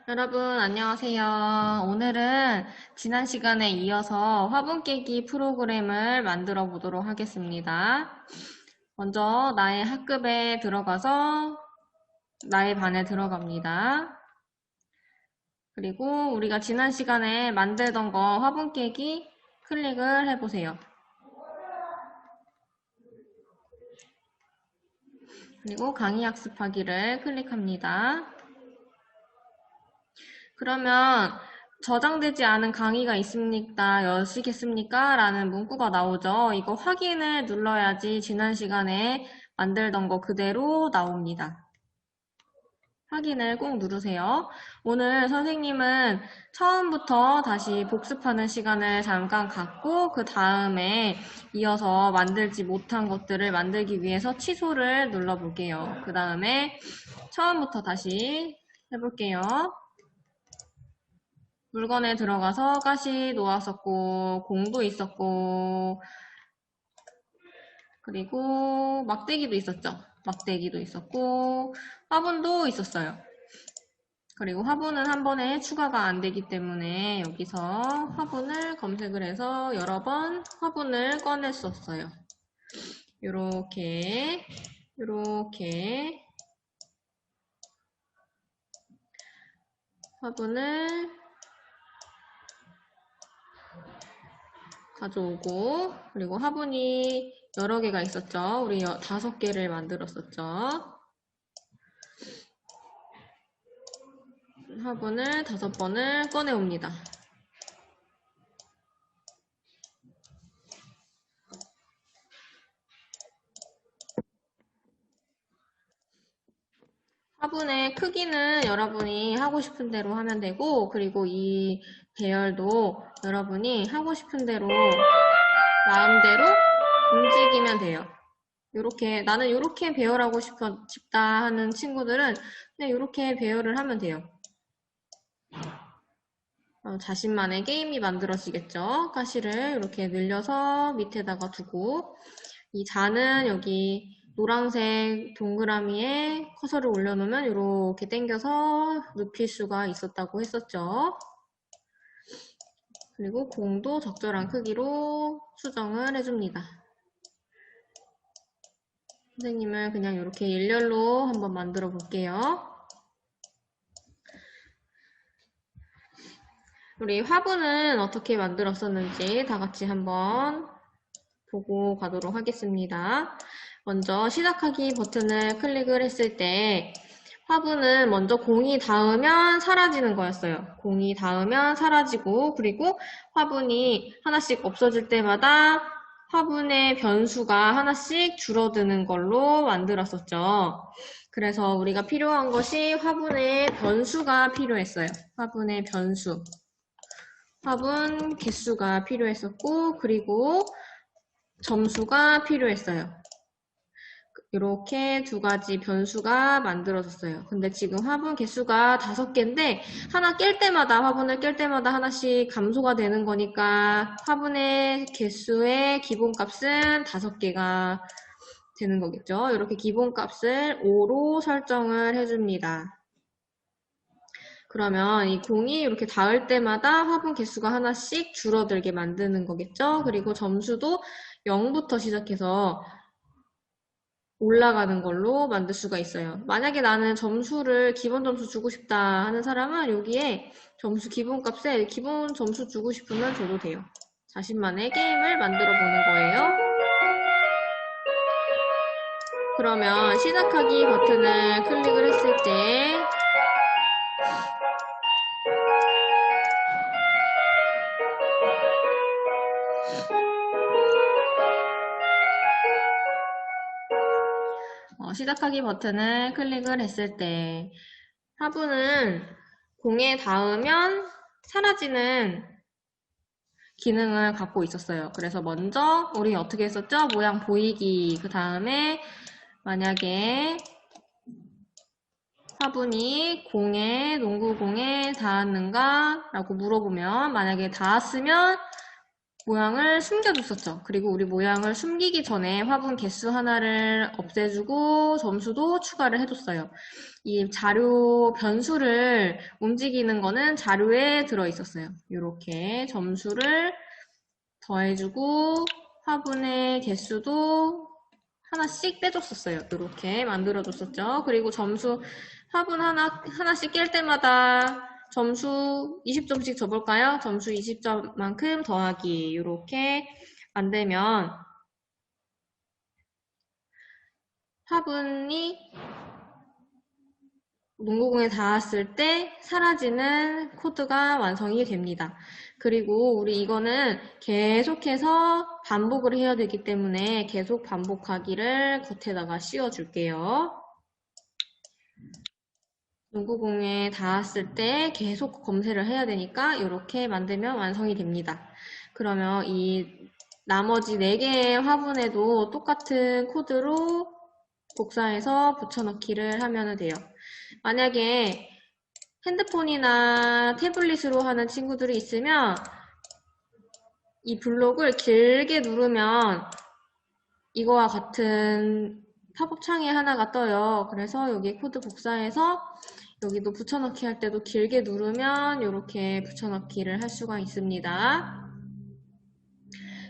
여러분, 안녕하세요. 오늘은 지난 시간에 이어서 화분 깨기 프로그램을 만들어 보도록 하겠습니다. 먼저 나의 학급에 들어가서 나의 반에 들어갑니다. 그리고 우리가 지난 시간에 만들던 거 화분 깨기 클릭을 해보세요. 그리고 강의 학습하기를 클릭합니다. 그러면 저장되지 않은 강의가 있습니까? 여시겠습니까? 라는 문구가 나오죠. 이거 확인을 눌러야지 지난 시간에 만들던 거 그대로 나옵니다. 확인을 꼭 누르세요. 오늘 선생님은 처음부터 다시 복습하는 시간을 잠깐 갖고 그 다음에 이어서 만들지 못한 것들을 만들기 위해서 취소를 눌러볼게요. 그 다음에 처음부터 다시 해볼게요. 물건에 들어가서 가시 놓았었고, 공도 있었고, 그리고 막대기도 있었죠. 막대기도 있었고, 화분도 있었어요. 그리고 화분은 한 번에 추가가 안 되기 때문에 여기서 화분을 검색을 해서 여러 번 화분을 꺼냈었어요. 요렇게, 요렇게 화분을 가져오고, 그리고 화분이 여러 개가 있었죠. 우리 5개를 만들었었죠. 화분을 5번을 꺼내옵니다. 화분의 크기는 여러분이 하고 싶은 대로 하면 되고, 그리고 이 배열도 여러분이 하고 싶은 대로 마음대로 움직이면 돼요. 요렇게 나는 요렇게 배열하고 싶다 하는 친구들은 그냥 요렇게 배열을 하면 돼요. 자신만의 게임이 만들어지겠죠. 가시를 이렇게 늘려서 밑에다가 두고, 이 잔은 여기 노란색 동그라미에 커서를 올려놓으면 이렇게 당겨서 눕힐 수가 있었다고 했었죠. 그리고 공도 적절한 크기로 수정을 해줍니다. 선생님은 그냥 이렇게 일렬로 한번 만들어 볼게요. 우리 화분은 어떻게 만들었었는지 다 같이 한번 보고 가도록 하겠습니다. 먼저 시작하기 버튼을 클릭을 했을 때 화분은 먼저 공이 닿으면 사라지는 거였어요. 공이 닿으면 사라지고, 그리고 화분이 하나씩 없어질 때마다 화분의 변수가 하나씩 줄어드는 걸로 만들었었죠. 그래서 우리가 필요한 것이 화분의 변수가 필요했어요. 화분의 변수. 화분 개수가 필요했었고, 그리고 점수가 필요했어요. 이렇게 2가지 변수가 만들어졌어요. 근데 지금 화분 개수가 5개인데 하나 깰 때마다 화분을 깰 때마다 하나씩 감소가 되는 거니까 화분의 개수의 기본값은 5개가 되는 거겠죠. 이렇게 기본값을 5로 설정을 해줍니다. 그러면 이 공이 이렇게 닿을 때마다 화분 개수가 하나씩 줄어들게 만드는 거겠죠. 그리고 점수도 0부터 시작해서 올라가는 걸로 만들 수가 있어요. 만약에 나는 점수를 기본 점수 주고 싶다 하는 사람은 여기에 점수 기본값에 기본 점수 주고 싶으면 줘도 돼요. 자신만의 게임을 만들어 보는 거예요. 그러면 시작하기 버튼을 클릭을 했을 때 시작하기 버튼을 클릭을 했을 때 화분은 공에 닿으면 사라지는 기능을 갖고 있었어요. 그래서 먼저 우리 어떻게 했었죠? 모양 보이기. 그 다음에 만약에 화분이 농구공에 닿았는가? 라고 물어보면 만약에 닿았으면 모양을 숨겨줬었죠. 그리고 우리 모양을 숨기기 전에 화분 개수 하나를 없애주고 점수도 추가를 해줬어요. 이 자료 변수를 움직이는 거는 자료에 들어있었어요. 이렇게 점수를 더해주고 화분의 개수도 하나씩 빼줬었어요. 이렇게 만들어줬었죠. 그리고 점수 화분 하나씩 깰 때마다 점수 20점씩 줘볼까요? 점수 20점만큼 더하기 이렇게 만들면 화분이 농구공에 닿았을 때 사라지는 코드가 완성이 됩니다. 그리고 우리 이거는 계속해서 반복을 해야 되기 때문에 계속 반복하기를 겉에다가 씌워줄게요. 농구공에 닿았을 때 계속 검색을 해야 되니까 이렇게 만들면 완성이 됩니다. 그러면 이 나머지 4개의 화분에도 똑같은 코드로 복사해서 붙여넣기를 하면 돼요. 만약에 핸드폰이나 태블릿으로 하는 친구들이 있으면 이 블록을 길게 누르면 이거와 같은 팝업 창이 하나가 떠요. 그래서 여기 코드 복사해서 여기도 붙여넣기 할 때도 길게 누르면 이렇게 붙여넣기를 할 수가 있습니다.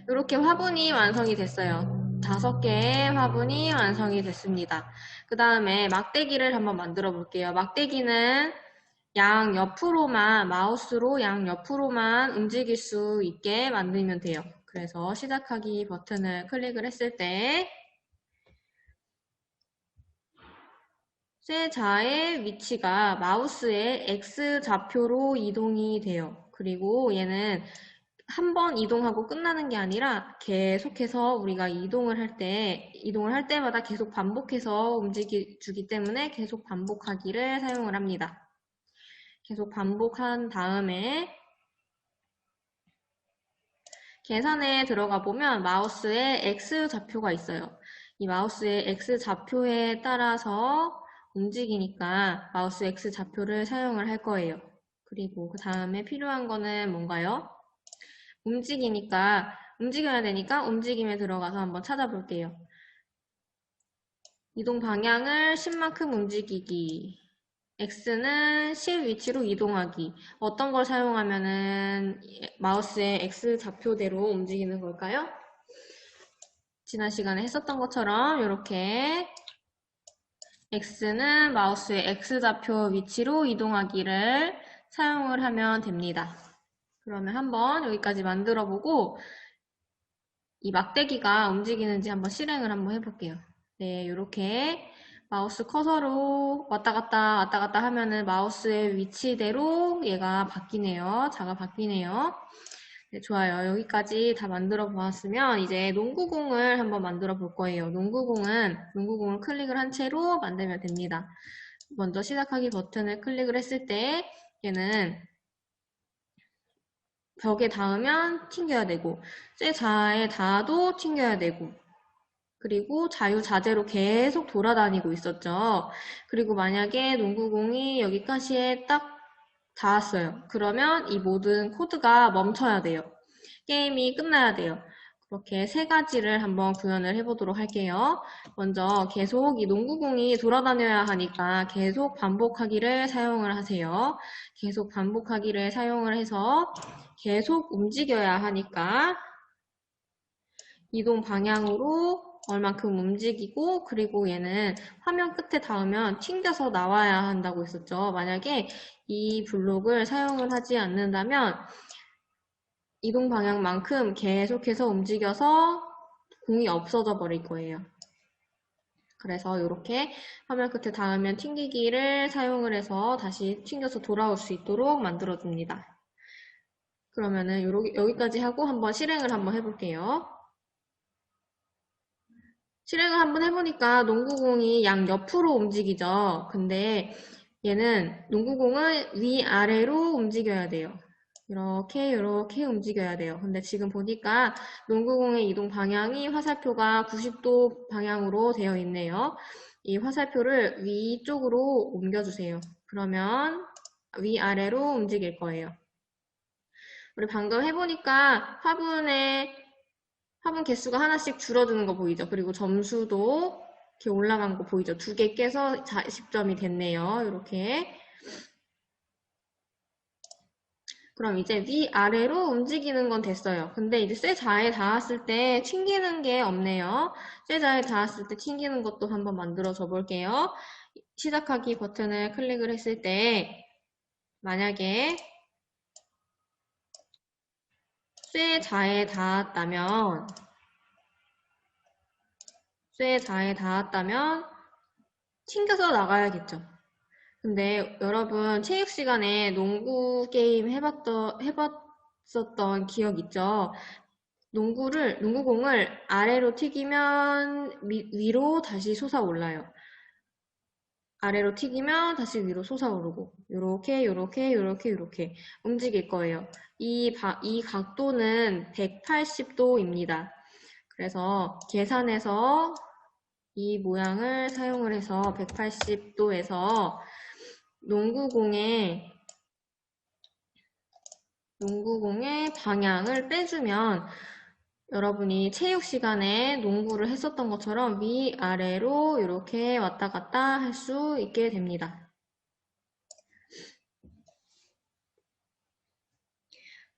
이렇게 화분이 완성이 됐어요. 5개의 화분이 완성이 됐습니다. 그 다음에 막대기를 한번 만들어 볼게요. 막대기는 양 옆으로만, 마우스로 양 옆으로만 움직일 수 있게 만들면 돼요. 그래서 시작하기 버튼을 클릭을 했을 때 쇠자의 위치가 마우스의 X좌표로 이동이 돼요. 그리고 얘는 한 번 이동하고 끝나는 게 아니라 계속해서 우리가 이동을 할 때마다 계속 반복해서 움직여주기 때문에 계속 반복하기를 사용을 합니다. 계속 반복한 다음에 계산에 들어가 보면 마우스에 X좌표가 있어요. 이 마우스의 X좌표에 따라서 움직이니까 마우스 X좌표를 사용을 할 거예요. 그리고 그 다음에 필요한 거는 뭔가요? 움직여야 되니까 움직임에 들어가서 한번 찾아볼게요. 이동 방향을 10만큼 움직이기. X는 10 위치로 이동하기. 어떤 걸 사용하면은 마우스의 X 좌표대로 움직이는 걸까요? 지난 시간에 했었던 것처럼 이렇게 X는 마우스의 X 좌표 위치로 이동하기를 사용을 하면 됩니다. 그러면 한번 여기까지 만들어 보고 이 막대기가 움직이는지 한번 실행을 한번 해볼게요. 네, 이렇게 마우스 커서로 왔다 갔다 하면은 마우스의 위치대로 얘가 바뀌네요. 자가 바뀌네요. 네, 좋아요. 여기까지 다 만들어 보았으면 이제 농구공을 한번 만들어 볼 거예요. 농구공을 클릭을 한 채로 만들면 됩니다. 먼저 시작하기 버튼을 클릭을 했을 때 얘는 벽에 닿으면 튕겨야 되고 쇠자에 닿아도 튕겨야 되고 그리고 자유자재로 계속 돌아다니고 있었죠. 그리고 만약에 농구공이 여기까지에 딱 닿았어요. 그러면 이 모든 코드가 멈춰야 돼요. 게임이 끝나야 돼요. 그렇게 3가지를 한번 구현을 해보도록 할게요. 먼저 계속 이 농구공이 돌아다녀야 하니까 계속 반복하기를 사용을 하세요. 계속 반복하기를 사용을 해서 계속 움직여야 하니까 이동 방향으로 얼만큼 움직이고 그리고 얘는 화면 끝에 닿으면 튕겨서 나와야 한다고 했었죠. 만약에 이 블록을 사용을 하지 않는다면 이동 방향만큼 계속해서 움직여서 공이 없어져 버릴 거예요. 그래서 이렇게 화면 끝에 닿으면 튕기기를 사용을 해서 다시 튕겨서 돌아올 수 있도록 만들어줍니다. 그러면은 여기까지 하고 한번 실행을 한번 해볼게요. 실행을 한번 해보니까 농구공이 양옆으로 움직이죠. 근데 얘는 농구공을 위아래로 움직여야 돼요. 이렇게 움직여야 돼요. 근데 지금 보니까 농구공의 이동 방향이 화살표가 90도 방향으로 되어 있네요. 이 화살표를 위쪽으로 옮겨주세요. 그러면 위아래로 움직일 거예요. 우리 방금 해보니까 화분 개수가 하나씩 줄어드는 거 보이죠? 그리고 점수도 이렇게 올라간 거 보이죠? 2개 깨서 40점이 됐네요. 이렇게. 그럼 이제 위아래로 움직이는 건 됐어요. 근데 이제 쇠자에 닿았을 때 튕기는 게 없네요. 쇠자에 닿았을 때 튕기는 것도 한번 만들어 줘 볼게요. 시작하기 버튼을 클릭을 했을 때 만약에 쇠자에 닿았다면 튕겨서 나가야겠죠. 근데 여러분 체육 시간에 농구 게임 해봤었던 기억 있죠? 농구공을 아래로 튀기면 위로 다시 솟아올라요. 아래로 튀기면 다시 위로 솟아오르고 요렇게 움직일 거예요. 이 각도는 180도입니다. 그래서 계산해서 이 모양을 사용을 해서 180도에서 농구공의 방향을 빼주면 여러분이 체육 시간에 농구를 했었던 것처럼 위아래로 이렇게 왔다 갔다 할 수 있게 됩니다.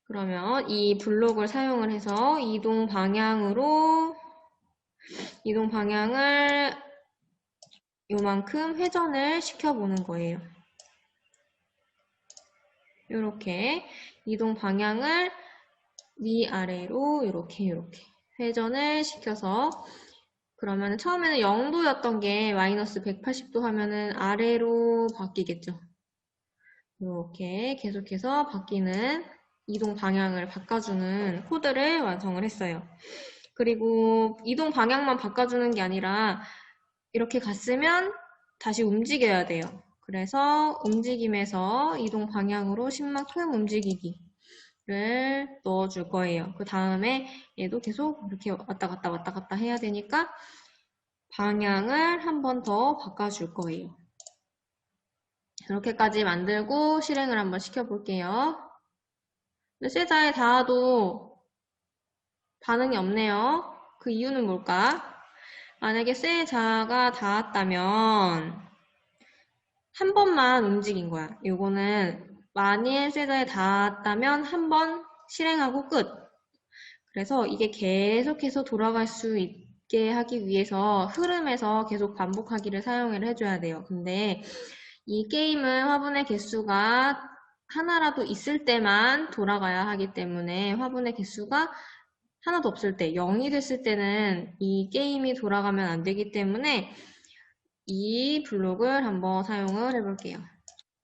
그러면 이 블록을 사용을 해서 이동 방향을 요만큼 회전을 시켜보는 거예요. 이렇게 이동 방향을 위아래로 이렇게 회전을 시켜서 그러면 처음에는 0도였던 게 마이너스 180도 하면은 아래로 바뀌겠죠. 이렇게 계속해서 바뀌는 이동 방향을 바꿔주는 코드를 완성을 했어요. 그리고 이동 방향만 바꿔주는 게 아니라 이렇게 갔으면 다시 움직여야 돼요. 그래서 움직임에서 이동 방향으로 10만큼 움직이기를 넣어줄 거예요. 그 다음에 얘도 계속 이렇게 왔다 갔다 해야 되니까 방향을 한 번 더 바꿔줄 거예요. 이렇게까지 만들고 실행을 한번 시켜볼게요. 근데 쇠자에 닿아도 반응이 없네요. 그 이유는 뭘까? 만약에 쇠자가 닿았다면 한 번만 움직인 거야. 요거는 만일 쇠자에 닿았다면 한 번 실행하고 끝. 그래서 이게 계속해서 돌아갈 수 있게 하기 위해서 흐름에서 계속 반복하기를 사용을 해줘야 돼요. 근데 이 게임은 화분의 개수가 하나라도 있을 때만 돌아가야 하기 때문에 화분의 개수가 하나도 없을 때, 0이 됐을 때는 이 게임이 돌아가면 안 되기 때문에 이 블록을 한번 사용을 해볼게요.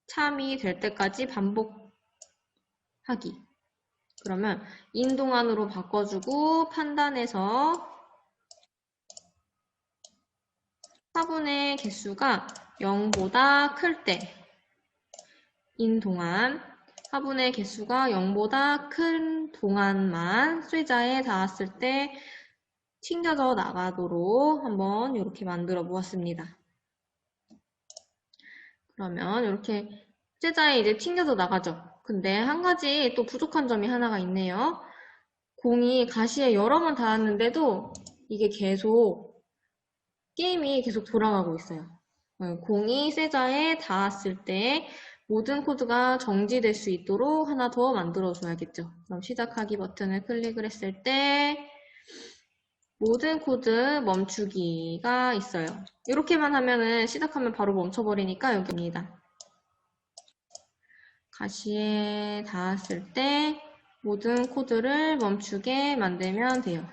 참이 될 때까지 반복하기. 그러면 인동안으로 바꿔주고 판단해서 화분의 개수가 0보다 클 때 인동안, 화분의 개수가 0보다 큰 동안만 쇠자에 닿았을 때 튕겨져 나가도록 한번 이렇게 만들어 보았습니다. 그러면 이렇게 쇠자에 이제 튕겨져 나가죠. 근데 한 가지 또 부족한 점이 하나가 있네요. 공이 가시에 여러 번 닿았는데도 이게 게임이 계속 돌아가고 있어요. 공이 쇠자에 닿았을 때 모든 코드가 정지될 수 있도록 하나 더 만들어줘야겠죠. 그럼 시작하기 버튼을 클릭을 했을 때 모든 코드 멈추기가 있어요. 이렇게만 하면은 시작하면 바로 멈춰버리니까 여기입니다. 가시에 닿았을 때 모든 코드를 멈추게 만들면 돼요.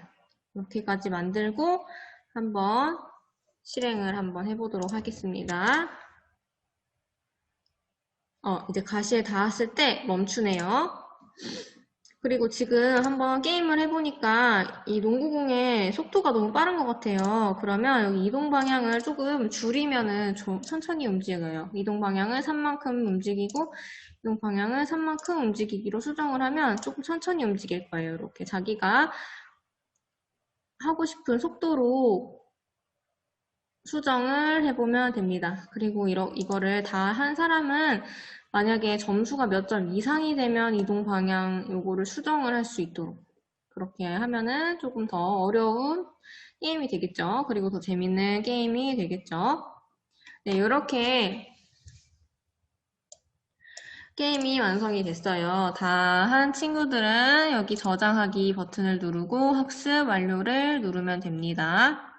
이렇게까지 만들고 한번 실행을 한번 해보도록 하겠습니다. 이제 가시에 닿았을 때 멈추네요. 그리고 지금 한번 게임을 해보니까 이 농구공의 속도가 너무 빠른 것 같아요. 그러면 여기 이동 방향을 조금 줄이면은 좀 천천히 움직여요. 이동 방향을 3만큼 움직이고 이동 방향을 3만큼 움직이기로 수정을 하면 조금 천천히 움직일 거예요. 이렇게 자기가 하고 싶은 속도로 수정을 해보면 됩니다. 그리고 이거를 다 한 사람은 만약에 점수가 몇 점 이상이 되면 이동 방향 요거를 수정을 할 수 있도록 그렇게 하면은 조금 더 어려운 게임이 되겠죠. 그리고 더 재밌는 게임이 되겠죠. 네, 이렇게 게임이 완성이 됐어요. 다 한 친구들은 여기 저장하기 버튼을 누르고 학습 완료를 누르면 됩니다.